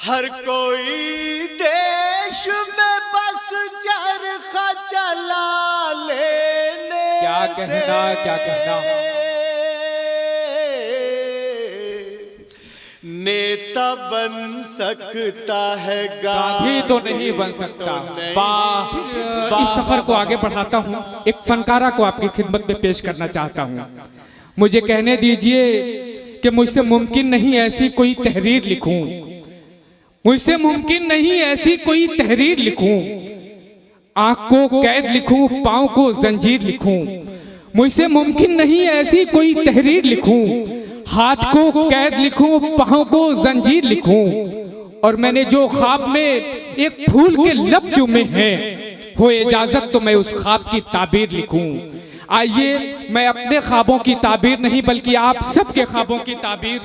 हर कोई देश में बस चरखा चला लेने क्या कहना, क्या कहना। नेता बन सकता है, गांधी तो नहीं बन सकता। इस सफर को आगे बढ़ाता हूँ, एक फनकारा को आपकी खिदमत में पेश करना चाहता हूँ। मुझे कहने दीजिए कि मुझसे मुमकिन नहीं ऐसी कोई तहरीर लिखूं, मुझसे मुमकिन नहीं ऐसी कोई तहरीर लिखूं, आंख को कैद लिखूं, पांव को जंजीर लिखूं। मुझसे मुमकिन नहीं ऐसी कोई तहरीर लिखूं, हाथ को कैद लिखूं, पांव को जंजीर लिखूं। और मैंने जो ख्वाब में एक फूल के लब चूमे हैं, हो इजाजत तो मैं उस ख्वाब की ताबीर लिखूं। आइए मैं अपने ख्वाबों की ताबीर नहीं बल्कि आप सबके ख्वाबों की ताबीर,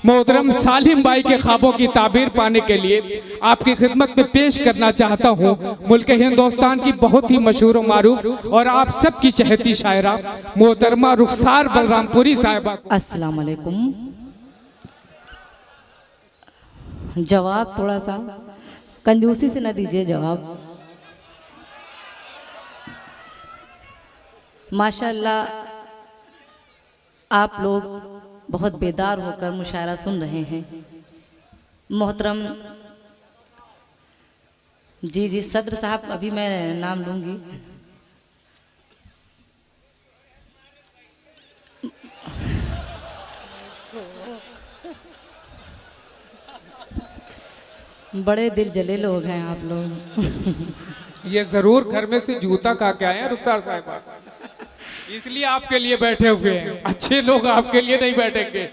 मोहतरम सालिम भाई के ख्वाबों की ताबीर पाने के लिए आपकी खिदमत में पेश करना चाहता हूँ। मुल्क हिंदुस्तान की बहुत ही मशहूर और मारूफ और आप सबकी चहेती शायरा मोहतरमा रुखसार बलरामपुरी साहिबा। अस्सलाम वालेकुम। जवाब थोड़ा सा कंजूसी से न दीजिए जवाब। माशाअल्लाह आप लोग बहुत बेदार होकर मुशायरा सुन रहे हैं। मोहतरम जी सदर साहब, अभी मैं नाम लूंगी। बड़े दिल जले लोग हैं आप लोग। ये जरूर घर में से जूता खा के आए हैं रुखसार साहिबा, इसलिए आपके लिए बैठे हुए हैं। अच्छे लोग आपके लिए नहीं बैठेंगे।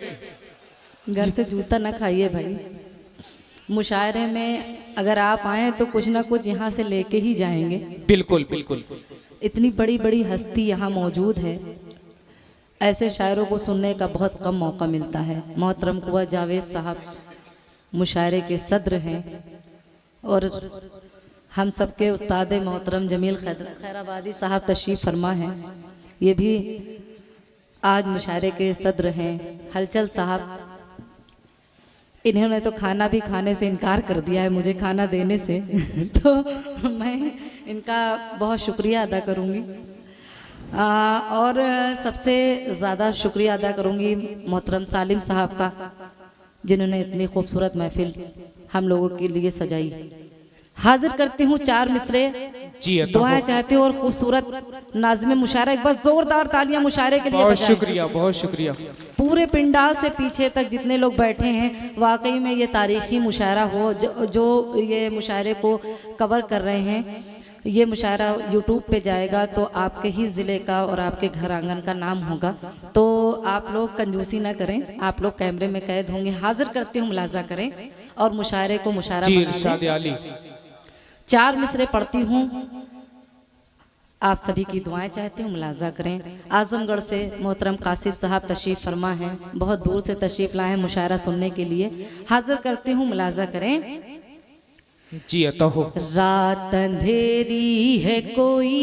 घर से जूता ना खाइए भाई। मुशायरे में अगर आप आए तो कुछ ना कुछ यहाँ से लेके ही जाएंगे। बिल्कुल बिल्कुल। इतनी बड़ी बड़ी हस्ती यहाँ मौजूद है, ऐसे शायरों को सुनने का बहुत कम मौका मिलता है। मोहतरम कुंवर जावेद साहब मुशायरे के सदर हैं और हम सबके उस्ताद मोहतरम जमील खैराबादी साहब तशरीफ़ फरमा हैं, ये भी आज मुशायरे के सदर हैं। हलचल साहब, इन्होंने तो खाना भी खाने से इनकार कर दिया है, मुझे खाना देने से तो मैं इनका बहुत शुक्रिया अदा करूँगी। और सबसे ज़्यादा शुक्रिया अदा करूँगी मोहतरम सालिम साहब का, जिन्होंने इतनी खूबसूरत महफिल हम लोगों के लिए सजाई। हाजिर करती हूँ चार मिसरे, दुआएं चाहती हूँ और खूबसूरत नाज़िम मुशायरा। एक बार जोरदार तालियां मुशायरे के लिए। बहुत शुक्रिया, बहुत शुक्रिया। पूरे पिंडाल से पीछे तक जितने लोग बैठे हैं, वाकई में ये तारीखी मुशायरा हो जो ये मुशायरे को कवर कर रहे हैं। ये मुशायरा यूट्यूब पे जाएगा तो आपके ही ज़िले का और आपके घर आंगन का नाम होगा। तो आप लोग कंजूसी ना करें, आप लोग कैमरे में कैद होंगे। हाजिर करती हूँ, मुलाजा करें और मुशायरे को मुशायरा बना लें। चार मिसरे पढ़ती हूँ, आप सभी की दुआएं चाहती हूँ, मुलाजा करें। आजमगढ़ से मोहतरम कासिफ साहब तशरीफ़ फरमा हैं, बहुत दूर से तशरीफ़ लाए हैं मुशायरा सुनने के लिए। हाजिर करती हूँ, मुलाजा करें। जी अता हो। रात अंधेरी है कोई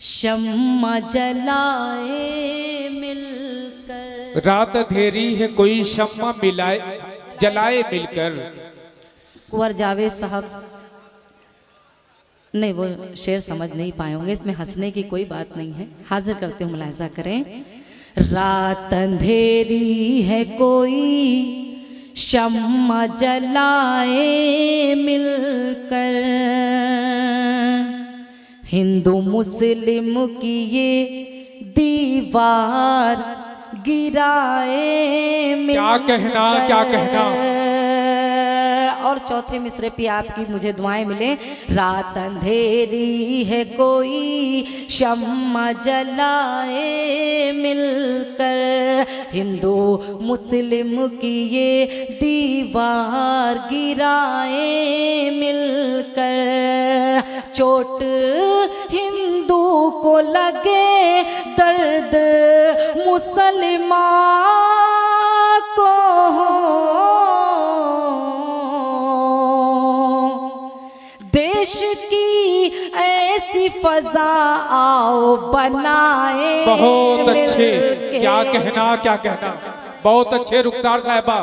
शम्मा जलाए मिलकर, रात अंधेरी है कोई शम्मा मिलाए जलाए मिलकर। कुंवर जावेद साहब नहीं, वो शेर समझ नहीं पाए होंगे, इसमें हंसने की कोई बात नहीं है। हाजिर करते हो, मुलाजा करें। रात अंधेरी है कोई शम्मा जलाए मिलकर, हिंदू मुस्लिम की ये दीवार गिराए मिलकर। क्या कहना, क्या कहना। और चौथे मिसरे पे आपकी मुझे दुआएं मिले। रात अंधेरी है कोई शम्मा जलाए मिलकर, हिंदू मुस्लिम की ये दीवार गिराए मिलकर, चोट हिंदू को लगे दर्द मुसलमान को, देश की ऐसी फजा आओ बनाए। बहुत अच्छे, क्या कहना, क्या कहना। बहुत अच्छे रुखसार साहिबा,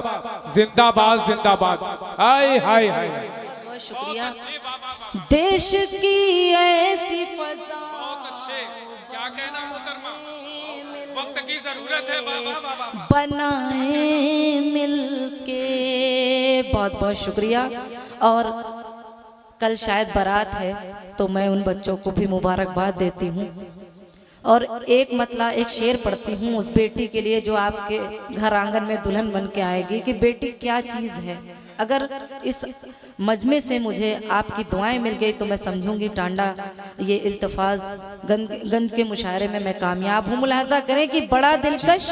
जिंदाबाद जिंदाबाद। हाय हाय हाय। बहुत शुक्रिया। देश की ऐसी फजा, बहुत अच्छे, क्या कहना मोहतरमा, वक्त की जरूरत है। बनाए मिलके। बहुत बहुत शुक्रिया। और कल शायद बारात है तो मैं उन बच्चों को भी मुबारकबाद देती हूँ और एक मतला एक शेर पढ़ती हूँ उस बेटी के लिए जो आपके घर आंगन में दुल्हन बन के आएगी कि बेटी क्या चीज़ है। अगर इस मजमे से मुझे आपकी दुआएं मिल गई तो मैं समझूंगी टांडा ये इल्तफाज गंज के मुशायरे में मैं कामयाब हूँ। मुलाहजा करें कि बड़ा दिलकश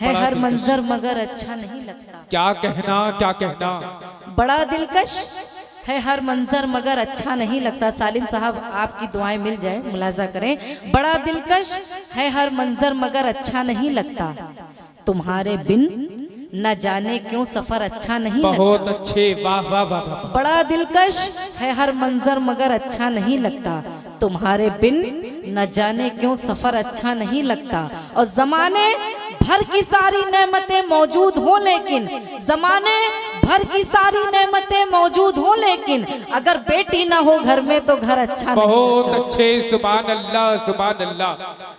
है हर मंजर मगर अच्छा नहीं लगता। क्या कहना क्या कहना। बड़ा दिलकश है हर मंजर मगर अच्छा नहीं लगता। सालिम साहब आपकी दुआएं मिल जाए, मुलाजा करें। बड़ा दिलकश है हर मंजर मगर अच्छा नहीं लगता। तुम्हारे बिन न जाने क्यों सफर अच्छा नहीं लगता। बहुत अच्छे, वाह वाह वाह वाह। बड़ा दिलकश है हर मंजर मगर अच्छा नहीं लगता। तुम्हारे बिन न जाने क्यों सफर अच्छा नहीं लगता। और जमाने भर की सारी नेमतें मौजूद हो लेकिन जमाने भर की सारी नेमतें मौजूद हो लेकिन अगर बेटी ना हो घर में तो घर अच्छा नहीं। बहुत अच्छे, सुभान अल्लाह सुभान अल्लाह।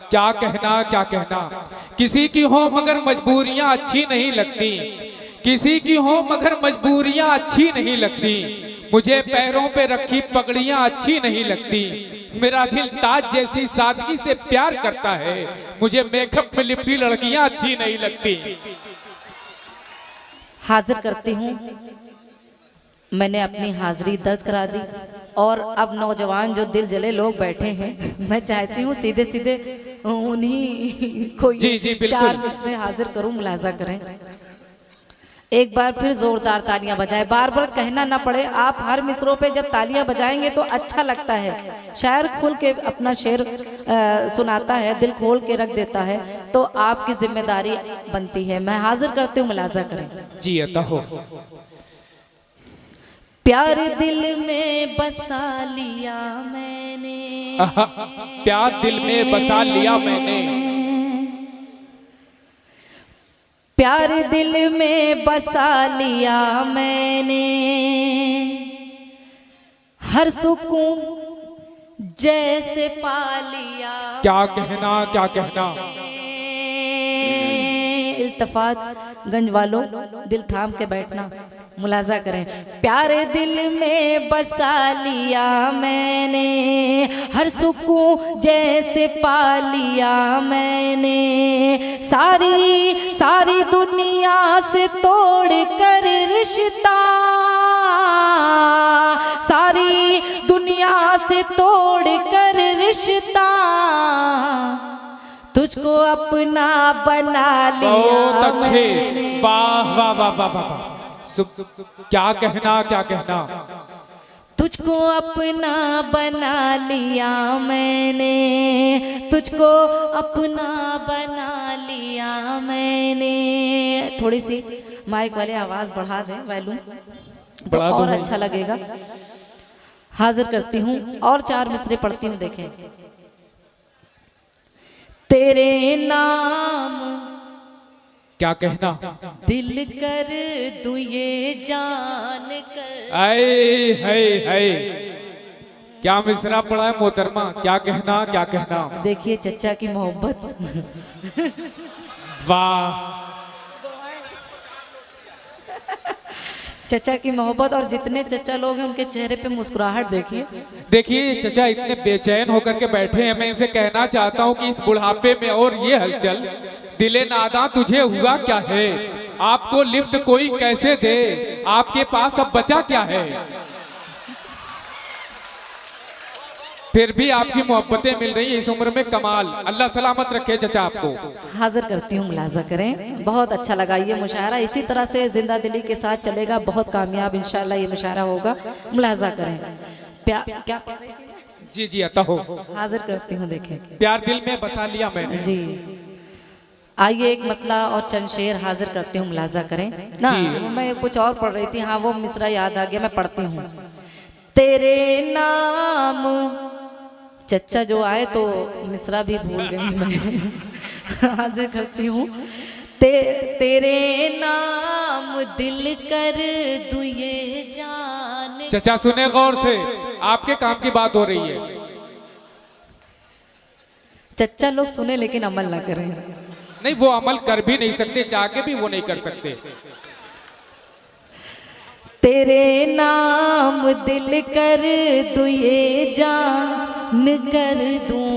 क्या कहना क्या कहना। किसी की हो मगर मजबूरियां अच्छी नहीं लगती, किसी की हो मगर मजबूरियां अच्छी नहीं लगती। मुझे पैरों पे रखी पगड़ियां अच्छी नहीं लगती। मेरा दिल ताज जैसी सादगी से प्यार करता है। मुझे मेकअप में लिपटी लड़कियां अच्छी नहीं लगती। हाजिर करती हूँ, मैंने अपनी हाजिरी दर्ज करा दी और अब नौजवान जो दिल जले लोग बैठे हैं मैं चाहती हूँ सीधे सीधे उन्हीं को चार मिसरे हाजिर करूँ। मुलाजा करें। एक बार फिर जोरदार तालियां बजाएं, बार बार कहना ना पड़े। आप हर मिसरों पे जब तालियां बजाएंगे तो अच्छा लगता है। शायर खुल के अपना शेर सुनाता है, दिल खोल के रख देता है, तो आपकी जिम्मेदारी बनती है। मैं हाजिर करती हूँ, मुलाजा करें। जी अता हो। प्यार दिल में बसा लिया मैंने, प्यार दिल में बसा लिया मैंने, प्यार दिल में बसा लिया मैंने। हर सुकून जैसे पा लिया। क्या कहना क्या कहना। इल्तफात गंज वालों दिल थाम के बैठना, मुलाजा करें। प्यारे दिल में बसा लिया मैंने, हर सुकून जैसे पा लिया मैंने। सारी सारी दुनिया से तोड़ कर रिश्ता, सारी दुनिया से तोड़ कर रिश्ता, तुझको अपना बना लिया। बहुत अच्छे, वाह वाह वाह वाह वाह। क्या कहना क्या कहना। तुझको अपना बना लिया मैंने, तुझको अपना बना लिया मैंने। थोड़ी सी माइक वाले आवाज बढ़ा दें, वॉल्यूम तो और अच्छा लगेगा। हाजिर करती हूँ और चार मिसरे पढ़ती हूँ, देखें। तेरे नाम क्या कहना। दिल कर दूं ये जान कर। आए हाय हाय, क्या मिसरा पड़ा है मोहतरमा। क्या कहना क्या कहना। देखिए चचा की मोहब्बत, वाह। चचा की मोहब्बत और जितने चचा लोग हैं उनके चेहरे पे मुस्कुराहट देखिए। देखिए चचा इतने बेचैन होकर के बैठे हैं। मैं इनसे कहना चाहता हूँ कि इस बुढ़ापे में और ये हलचल, दिले नादा तुझे हुआ क्या है। आपको लिफ्ट कोई कैसे दे, आपके पास अब बचा क्या है। फिर भी आपकी मोहब्बतें मिल रही है इस उम्र में, कमाल। अल्लाह सलामत रखे चचा आपको। हाजिर करती हूँ, मुलाजा करें। बहुत अच्छा लगा ये मुशायरा, इसी तरह से जिंदा दिली के साथ चलेगा, बहुत कामयाब इंशाल्लाह ये मुशायरा होगा। मुलाजा करें। क्या जी जी अता हो। हाजिर करती हूँ, देखें। प्यार दिल में बसा लिया मैंने। जी आइए एक मतला और चंद शेर हाजिर करती हूँ, मुलाजा करें ना। मैं कुछ और पढ़ रही थी, हाँ वो मिसरा याद आ गया, मैं पढ़ती हूँ। तेरे नाम, चचा जो आए तो मिसरा भी भूल गई मैं। हाजिर करती हूँ। तेरे नाम दिल कर दूं ये जान। चचा सुने गौर से, आपके काम की बात हो रही है। चच्चा लोग सुने लेकिन अमल ना करें। नहीं, वो अमल कर भी नहीं सकते, चाह के भी वो नहीं कर सकते। तेरे नाम दिल कर दूं ये जान कर दूं,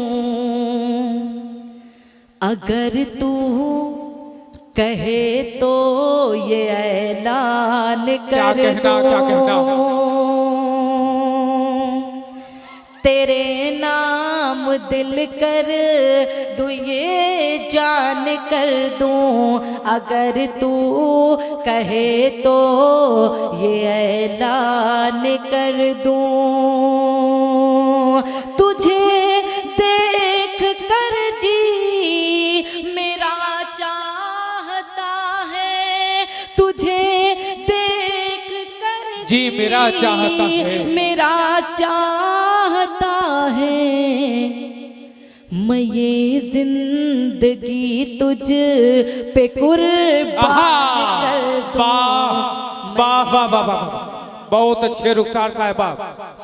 अगर तू कहे तो ये ऐलान कर दूं। तेरे नाम दिल कर दूं ये जान कर दूं, अगर तू कहे तो ये ऐलान कर दूं। तुझे देख कर जी मेरा चाहता है, तुझे देख कर जी मेरा चाहता है, मेरा चाहता है। मैं ये जिंदगी तुझ पे कुर्बान कर दूं। वाह वाह वाह वाह वाह, बहुत अच्छे रुखसार साहिबा,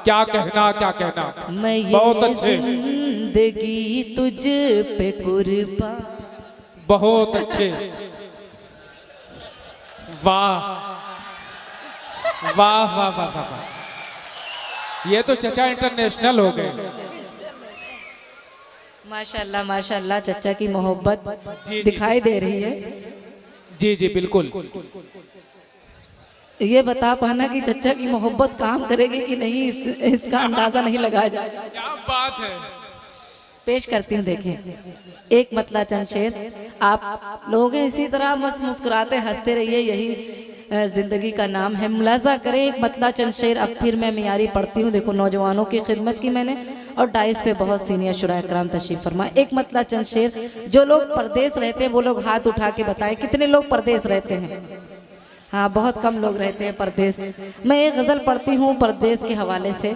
क्या कहना क्या कहना, मैं ये बहुत अच्छे, जिंदगी तुझ पे कुर्बान। बहुत अच्छे, वाह वाह वाह वाह वाह, ये तो चचा इंटरनेशनल हो गए। माशाल्लाह माशाल्लाह, चचा की मोहब्बत जी, दिखाई दे रही है। जी जी बिल्कुल। ये बता पाना कि चचा की मोहब्बत काम करेगी कि नहीं, इसका अंदाजा नहीं लगाया जाए। क्या बात है। पेश करती हूँ, देखें एक मतला चंद शेर। आप लोग इसी तरह मस्त मुस्कुराते हंसते रहिए, यही जिंदगी का नाम है। मुलाजा करें एक मतला चंद शेर। अब फिर मैं मियारी पढ़ती हूँ। देखो नौजवानों की खिदमत की मैंने, और डाइस पे बहुत सीनियर शुरा कराम तशरीफ फरमा। एक मतला चंद शेर। जो लोग परदेश रहते हैं वो लोग हाथ उठा के बताएं कितने लोग परदेश रहते हैं। हाँ, बहुत कम लोग रहते हैं परदेश। मैं एक गज़ल पढ़ती हूँ परदेश के हवाले से।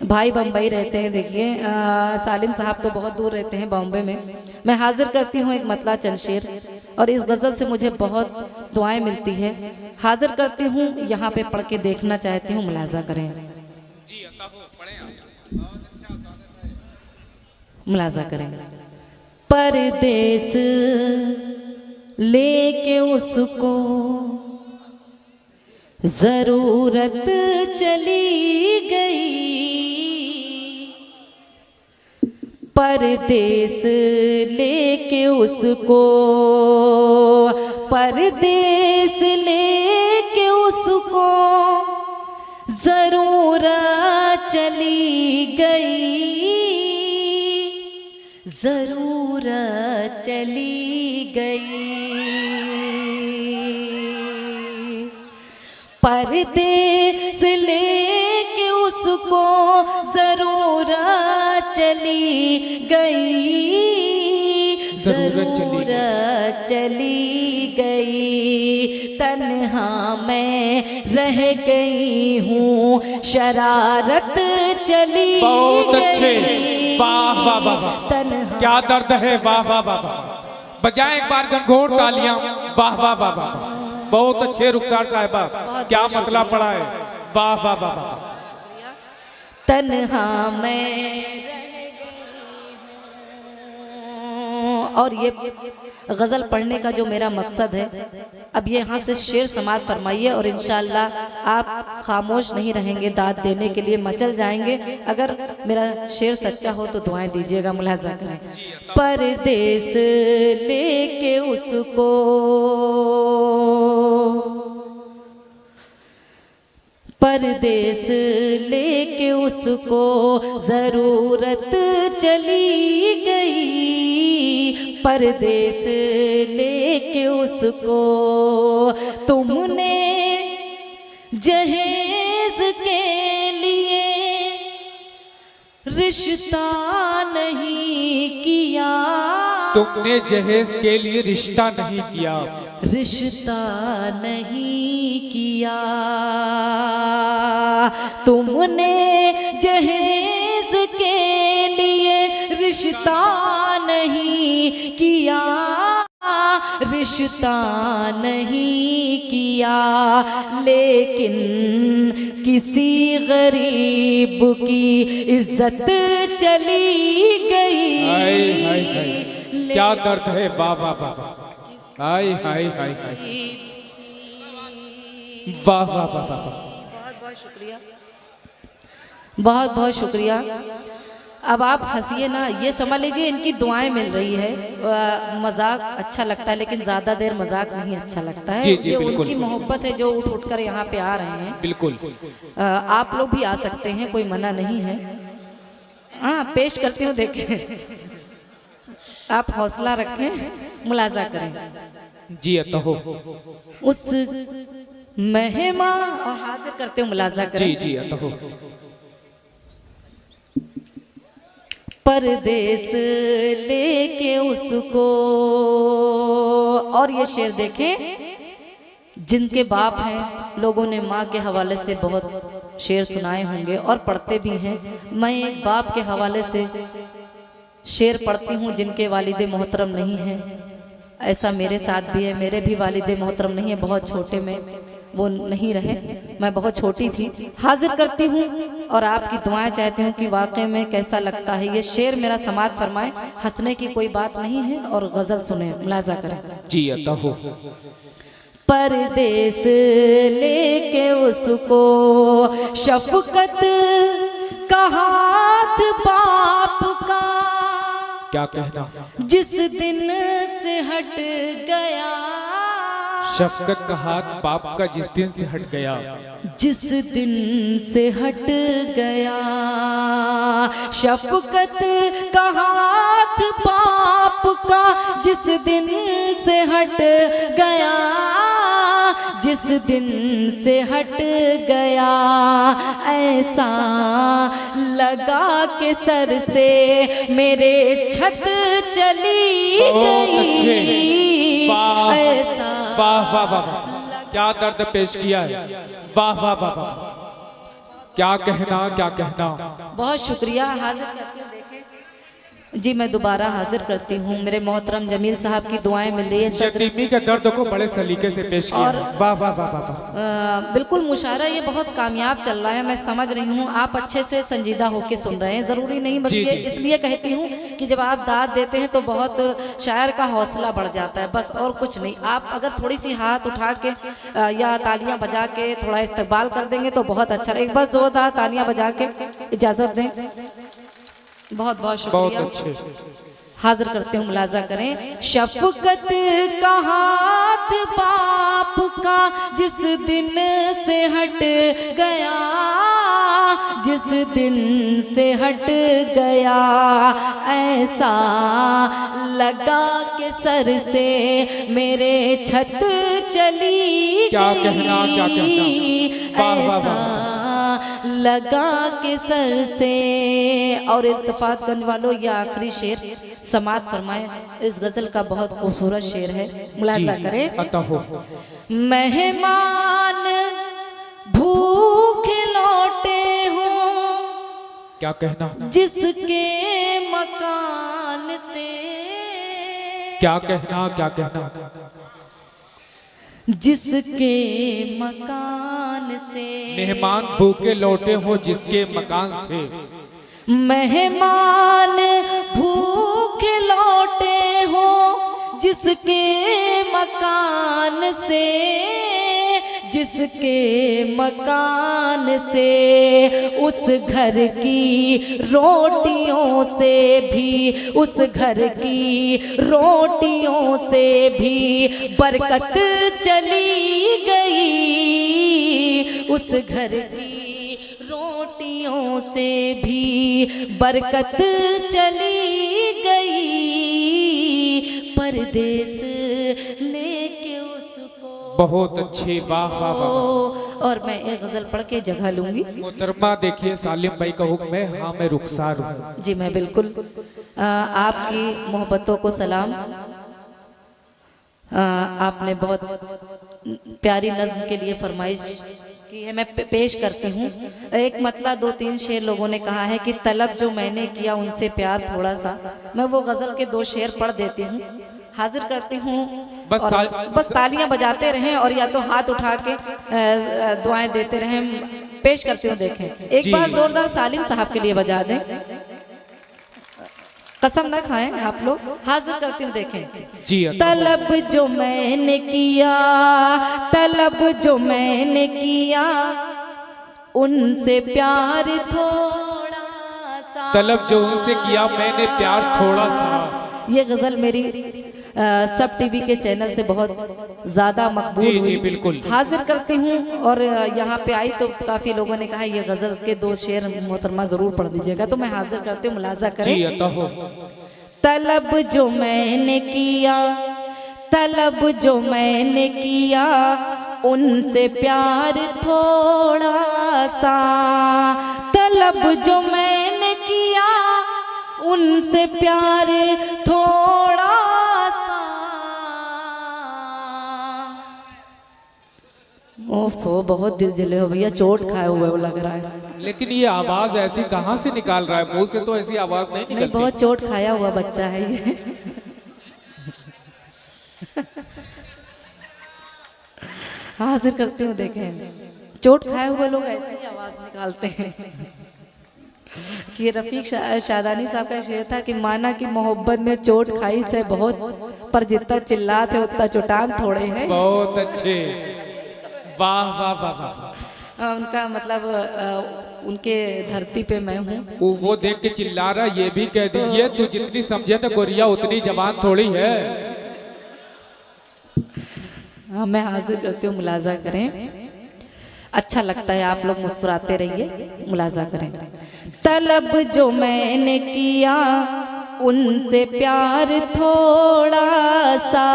भाई बम्बई रहते हैं, देखिए सालिम साहब तो बहुत दूर रहते हैं बॉम्बे में। मैं हाजिर करती हूँ एक मतला चंद शेर, और इस गज़ल से मुझे बहुत दुआएं मिलती है। हाजिर करती हूँ, यहाँ पे पढ़ के देखना चाहती हूँ, मुलाजा करें, मुलाजा करें। परदेश लेके उसको जरूरत चली गई, परदेश लेके उसको, परदेश लेके उसको जरूरत चली गई, जरूरत चली गई। परदेश लेके उसको जरूरत चली गई, जरूरत चली गई। तन्हा मैं रह गई हूँ, शरारत चली बहुत अच्छे, गई। वाह वाह वाह वाह, तन्हा क्या दर्द है, वाह वाह वाह वाह। बजाएं एक बार गनघोर तालियां, वाह वाह वाह वाह, बहुत अच्छे रुखसार साहिबा, क्या मतलब पड़ा है, वाह वाह वाह वाह। तन्हा मैं रह गई हूँ। और ये गज़ल पढ़ने का जो मेरा मकसद है, अब ये यहाँ से शेर समाप्त फरमाइए और इंशाअल्लाह आप खामोश नहीं रहेंगे, दाद देने के लिए मचल जाएंगे। अगर मेरा शेर सच्चा हो तो दुआएं दीजिएगा, मुलाजा करें। परदेश लेके उसको, परदेश लेके उसको जरूरत चली गई, परदेश लेके उसको तुमने जहेज के लिए रिश्ता नहीं किया, तुमने जहेज के लिए रिश्ता नहीं किया, रिश्ता नहीं किया। तुमने जहेज के लिए रिश्ता नहीं किया, रिश्ता नहीं किया, लेकिन किसी गरीब की इज्जत चली गई। हाय हाय हाय, क्या दर्द है, वाह वाह वाह वाह, हाय हाय हाय हाय, वाह वाह वाह वाह। बहुत बहुत शुक्रिया, बहुत बहुत शुक्रिया। अब आप हंसिए ना, ये समझ लीजिए इनकी दुआएं मिल रही है। मजाक अच्छा लगता है लेकिन ज्यादा देर मजाक नहीं अच्छा लगता है। जी जी, ये बिल्कुल। उनकी मोहब्बत है जो उठ उठ कर यहाँ पे आ रहे हैं। बिल्कुल, आप लोग भी आ सकते हैं, कोई मना नहीं है। हाँ, पेश करती हूँ, देखें। आप हौसला रखें, मुलाजा करें। जी अतो हो, उस मेहमा और हाजिर करते हो, मुलाजा करें। जी जी अतो हो। परदेस लेके उसको, और ये शेर देखें, जिनके बाप हैं लोगों ने माँ के हवाले से बहुत शेर सुनाए होंगे और पढ़ते भी हैं। मैं एक बाप के हवाले से शेर पढ़ती हूँ जिनके वालिदे मोहतरम नहीं हैं। ऐसा मेरे साथ भी है, मेरे भी वालिदे मोहतरम नहीं है, बहुत छोटे में वो नहीं रहे, मैं बहुत छोटी थी। हाजिर करती हूँ और आपकी दुआएं चाहती हूँ कि वाकई में कैसा लगता है। ये शेर मेरा समात फरमाए, हंसने की कोई बात नहीं है, और गजल सुने, मुलाजा करें। जी अतो हो। परदेस लेके उसको शफकत का हाथ बाप का, क्या कहना, जिस दिन से हट गया, शफकत का हाथ बाप का जिस दिन से हट गया, जिस दिन से हट गया, शफकत का हाथ बाप का जिस दिन से हट गया, जिस दिन से हट गया, ऐसा लगा के सर से मेरे छत चली गई। वाह ऐसा वाह वाह वाह, क्या दर्द पेश किया है, वाह वाह वाह वाह, क्या कहना, क्या कहना। बहुत शुक्रिया। हाजिर करती हूँ, देखें जी, मैं दोबारा हाजिर करती हूँ। मेरे मोहतरम जमील साहब की दुआएं मिल रही है। यतीमी के दर्द को बड़े सलीके से पेश किया, वाह वाह वाह वाह वाह। बिल्कुल मुशायरा ये बहुत कामयाब चल रहा है, मैं समझ रही हूँ। आप अच्छे से संजीदा होके सुन रहे हैं, ज़रूरी नहीं, बस ये इसलिए कहती हूँ कि जब आप दाद देते हैं तो बहुत शायर का हौसला बढ़ जाता है, बस और कुछ नहीं। आप अगर थोड़ी सी हाथ उठा के या तालियां बजा के थोड़ा इस्तकबाल कर देंगे तो बहुत अच्छा। एक बार जोरदार तालियां बजा के इजाज़त दें। बहुत बहुत शुक्रिया। बहुत अच्छे। हाजिर करते हूँ, मुलाजा करें। शफकत का हाथ बाप का जिस दिन से हट गया, जिस दिन से हट गया, ऐसा लगा के सर से मेरे छत चली क्या गई। कहना, क्या कहना, वाह वाह वाह, लगा के सर से। और इल्तिफात करने वालों, ये आखिरी शेर समात फरमाए। इस गजल का बहुत खूबसूरत शेर है, मुलाजा करें। अतो हो। मेहमान भूखे लौटे हो, क्या कहना, जिसके मकान से, क्या कहना, क्या कहना, जिसके मकान से, मेहमान भूखे लौटे हो जिसके मकान से, मेहमान भूखे लौटे हो जिसके मकान से, जिसके मकान से, उस घर की रोटियों से भी, उस घर की रोटियों से भी बरकत चली गई, उस घर की रोटियों से भी बरकत चली गई। परदेस लेके उसको। बहुत अच्छी, वाह वाह वाह। और मैं एक गजल पढ़ के जगह लूंगी। मोहतरमा देखिए, सालिम भाई का हुक्म है, हाँ मैं रुखसार हूँ। जी मैं बिल्कुल। आपकी मोहब्बतों को सलाम। आपने बहुत प्यारी नज्म के लिए फरमाइश की है, मैं पेश करती हूँ। एक मतलब 2-3 शेर लोगों ने कहा है कि तलब जो मैंने किया उनसे प्यार थोड़ा सा। मैं वो गजल के 2 शेर पढ़ देती हूँ, हाजिर करती हूँ। बस तालियां बजाते रहें और या तो हाथ उठा के दुआएं देते रहें। पेश करते हो, देखें एक बार जोरदार सालिम साहब के लिए बजा दें। कसम ना खाएं आप लोग। हाजिर करती हूँ, देखें जी। तलब जो मैंने किया, तलब जो मैंने किया, उनसे प्यार थोड़ा सा, तलब जो उनसे किया मैंने प्यार थोड़ा सा। ये गजल मेरी सब टीवी के चैनल से बहुत ज्यादा मकबूल हुई। जी बिल्कुल। हाजिर करती हूँ और यहाँ पे आई तो काफी लोगों ने कहा ये गजल के 2 शेर मोहतरमा जरूर पढ़ दीजिएगा, तो मैं हाजिर करती हूँ, मुलाजा करें। जी अता हो। तलब जो मैंने किया, तलब जो मैंने किया, उनसे प्यार थोड़ा सा, तलब जो मैंने किया, उनसे प्यार थोड़ा सा। ओफो, बहुत दिल जले हो भैया, चोट खाए हुए वो लग रहा है। लेकिन ये आवाज ऐसी कहाँ से निकाल रहा है? मुंह से तो ऐसी आवाज नहीं निकलती। नहीं, बहुत चोट खाया हुआ बच्चा है ये। हाजिर करती हूँ, देखें चोट खाए हुए लोग ऐसे ही आवाज निकालते हैं। कि रफीक शादानी साहब का शेर था कि माना कि मोहब्बत में चोट खाई से बहुत, पर जितना चिल्लाते उतना चुटान थोड़े हैं। बहुत अच्छे, वाह वाह वाह वाह। उनका मतलब उनके धरती पे मैं हूँ। वो देख के चिल्ला रहा, ये भी कह दीजिए तू जितनी समझे तो गोरिया उतनी जवान थोड़ी है। हाँ, मैं हाजिर करती हूँ, मुलाजा करें। अच्छा लगता है, आप लोग मुस्कुराते रहिए, मुलाजा करें। तलब जो मैंने किया, उनसे प्यार थोड़ा सा,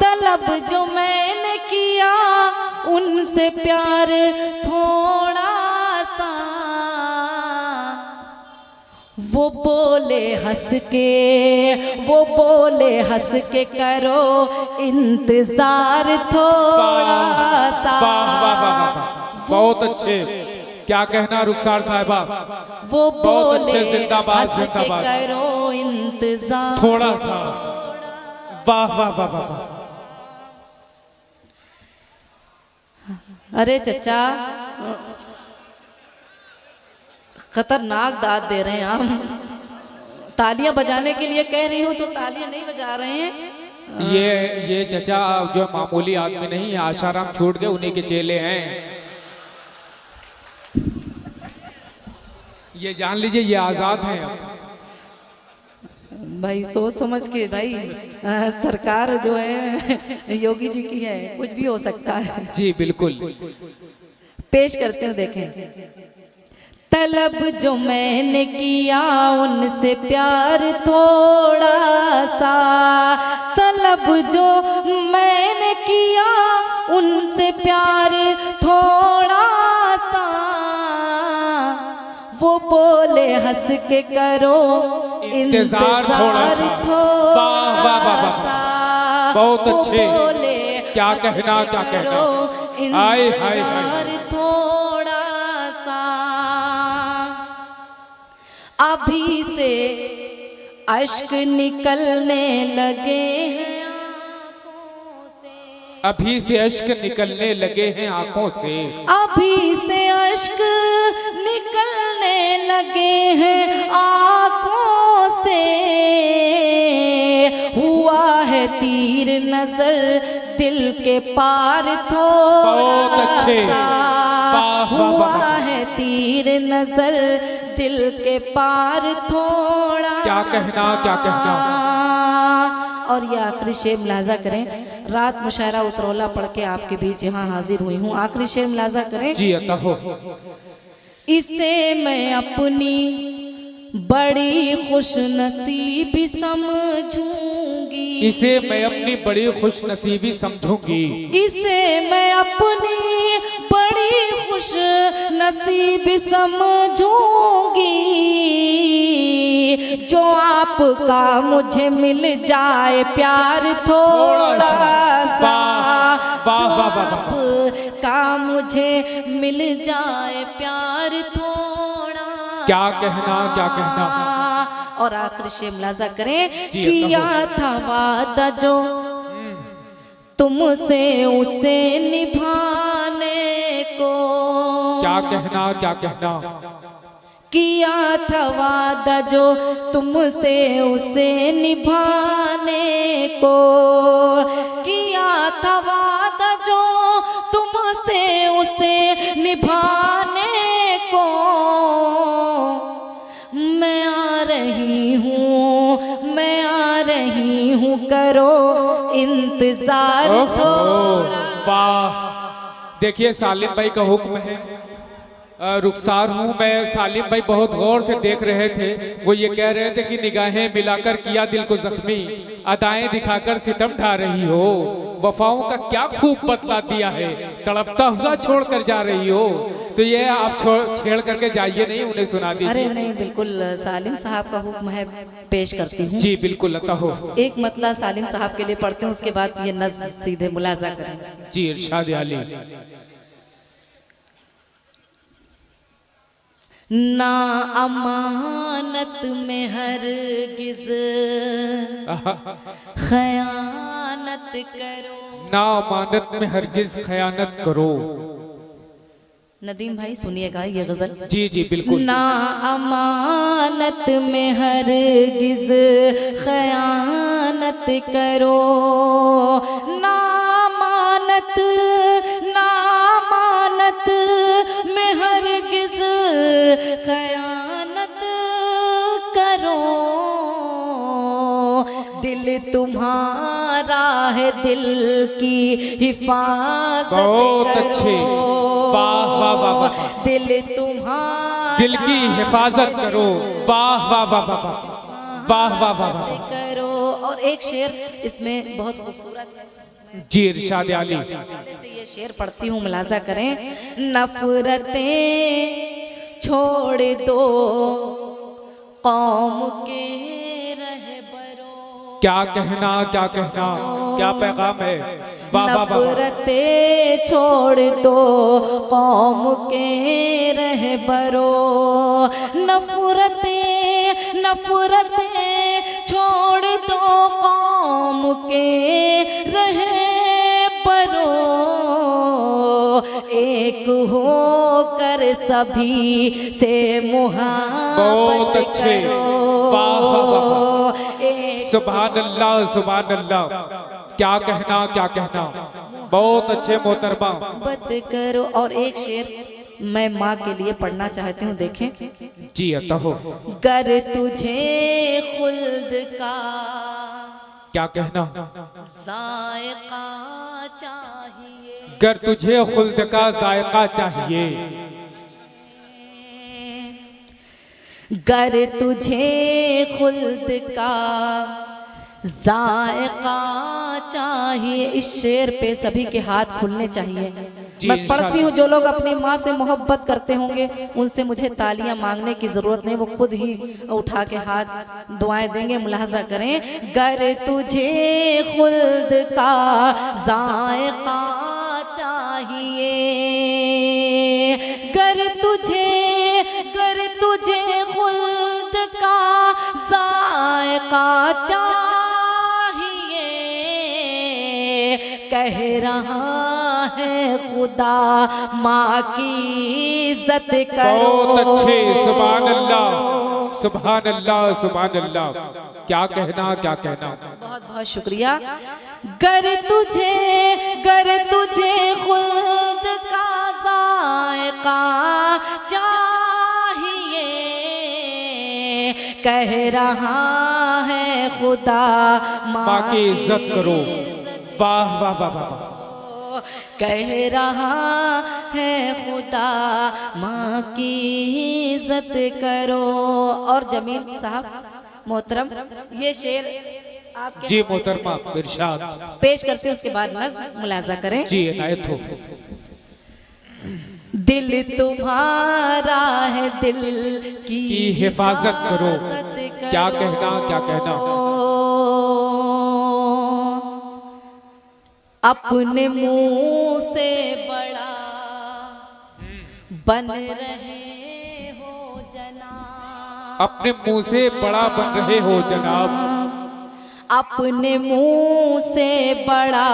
तलब जो मैंने किया, उनसे प्यार थोड़ा सा। वो बोले हंस के, वो बोले हंस के करो इंतजार थोड़ा सा। वाह वाह वाह, बहुत अच्छे। क्या कहना रुखसार साहिबा, वो बहुत अच्छे, बोले जिंदाबाद हंस के जिंदाबाद। करो इंतजार थोड़ा सा, वाह वाह वाह वाह। अरे चचा, खतरनाक दाद दे रहे हैं आप। तालियां बजाने के लिए कह रही हूँ तो तालियां नहीं बजा रहे हैं। ये चचा जो मामूली आदमी नहीं है, आशाराम छूट गए, उन्हीं के चेले हैं। ये जान लीजिए, ये आजाद हैं। भाई सोच समझ के भाई, सरकार जो है योगी जी की है, कुछ भी हो सकता है। जी बिल्कुल। पेश करते हैं, देखें तलब जो मैंने किया, उनसे प्यार थोड़ा सा, तलब जो मैंने किया, उनसे प्यार थोड़ा सा। वो बोले हंस के करो इंतजार थोड़ा सा। बहुत अच्छे, बोले क्या कहना क्या कहना। हाय हाय हाय, थोड़ा सा। अभी से अश्क निकलने लगे हैं आंखों से, अभी से अश्क निकलने लगे हैं आंखों से, अभी से अश्क निकलने लगे हैं आंखों से। हुआ है तीर नजर दिल के पार थोड़ा बहुत अच्छे, हुआ है तीर नजर दिल के पार थोड़ा। क्या कहना क्या कहना। और ये आखिरी शेर मुलाजा करें। रात मुशायरा उतरौला पढ़ के आपके बीच यहाँ हाजिर हुई हूँ। आखिरी शेर मुलाजा करें। जी अता हो। इसे मैं अपनी बड़ी खुशनसीबी समझूंगी, इसे मैं अपनी बड़ी खुशनसीबी समझूंगी, इसे मैं अपनी बड़ी खुश नसीबी समझूंगी। जो आपका मुझे मिल जाए प्यार थोड़ा सा, जो आपका मुझे मिल जाए प्यार थोड़ा। क्या कहना क्या कहना। और आखिर से मुलाजा करें, किया था वादा जो तुमसे उसे निभाने को क्या कहना क्या कहना। किया था वादा जो तुमसे उसे निभाने को, किया था वादा जो तुमसे उसे निभाने को। मैं आ रही हूँ, मैं आ रही हूँ, करो इंतजार थोड़ा। वाह, देखिए सालिम भाई का हुक्म है। रुखसार हूँ मैं, सालिम भाई बहुत गौर से देख रहे थे। वो ये कह रहे थे कि निगाहें मिलाकर किया दिल को जख्मी, अदाएं दिखाकर सितम ढा रही हो, वफाओं का क्या खूब बदला दिया है, तड़पता हुआ छोड़ कर जा रही हो। तो ये आप छेड़ करके जाइए नहीं, उन्हें सुना दीजिए। अरे नहीं, बिल्कुल सालिम साहब का हुक्म है, पेश करती हूँ। जी बिल्कुल, अता हो। एक मतला सालिम साहब के लिए पढ़ते हूँ, उसके बाद ये नज़्म सीधे मुलाजा करें। जी इरशाद आली। ना अमानत में हरगिज़ खयानत करो, ना अमानत में हरगिज खयानत करो। नदीम भाई सुनिएगा ये गजल। जी जी बिल्कुल। ना अमानत में हरगिज़ खयानत करो, ना अमानत, ना अमानत में हरगिज़ खयानत करो। दिल तुम्हारा है, दिल की हिफाजत बहुत करो। अच्छे, वाह वाह वाह वाह। दिल तुम्हारा, दिल की हिफाजत करो। वाह वाह वाह वाह वाह वाह वाह वाह वाह करो। और एक शेर इसमें बहुत खूबसूरत है, जी इरशाद आली। से ये शेर पढ़ती हूँ, मुलाजा करें। नफरतें छोड़ दो कौम के रहबरों। क्या कहना क्या कहना, क्या पैगाम है। वाह वाह वाह। नफरतें छोड़ दो कौम के रहबरों, नफरतें, नफरतें छोड़ दो कौम के रहबरों। एक हो कर सभी से मुहाबत बहुत अच्छे, वाह वाह वाह वाह। एक सुभान अल्लाह सुभान अल्लाह। क्या कहना क्या कहना, बहुत अच्छे मोहतरमा। मोहब्बत करो। और एक शेर मैं माँ के लिए पढ़ना चाहती हूँ, देखें। जी अता हो। गर तुझे खुल्द का क्या कहना। जायका चाहिए, गर तुझे खुल्द का जायका चाहिए। गर तुझे खुल्द का जायका चाहिए। इस शेर पे सभी के हाथ खुलने चाहिए। मैं पढ़ती हूँ, जो लोग अपनी माँ से मोहब्बत करते होंगे उनसे मुझे तालियां मांगने की जरूरत नहीं, वो खुद ही उठा के हाथ दुआएं देंगे। मुलाजा करें। गर तुझे खुल्द का जायका चाहिए, गर तुझे, गर तुझे खुल्द का जायका चाहिए। कह रहा है खुदा माँ की इज्जत करो। बहुत अच्छे, सुभान अल्लाह सुभान अल्लाह सुभान अल्लाह। क्या कहना क्या कहना। बहुत बहुत शुक्रिया। गर तुझे, गर तुझे खुद का जायका चाहिए, कह रहा है खुदा माँ की इज्जत करो। वाह वाह वाह वाह वाह। कह रहा है खुदा माँ की इज्जत करो। और जमील साहब मोहतरम, ये शेर आपके जी मोहतरमा इरशाद पेश करते हैं, उसके बाद नज़्म मुलाजा करें। जी इनायत हो। दिल तुम्हारा है, दिल की हिफाजत करो। क्या कहना क्या कहना। अपने मुंह से बड़ा बन रहे हो जनाब, अपने मुंह से बड़ा बन रहे हो जनाब। अपने मुंह से बड़ा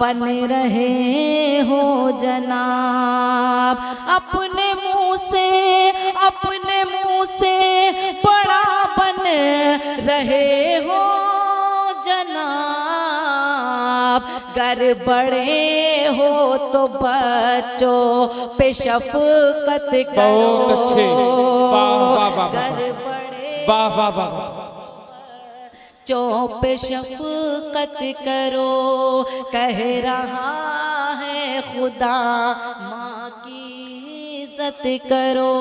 बन रहे हो जनाब, अपने मुंह से बड़ा बन रहे हो जनाब। गर बड़े हो तो बच्चों पे शफकत करो। बहुत अच्छे, वाह वाह वाह गर बड़े वाह वाह वाह वाह। बच्चों पे शफकत करो, कह रहा है खुदा माँ की इज्जत करो।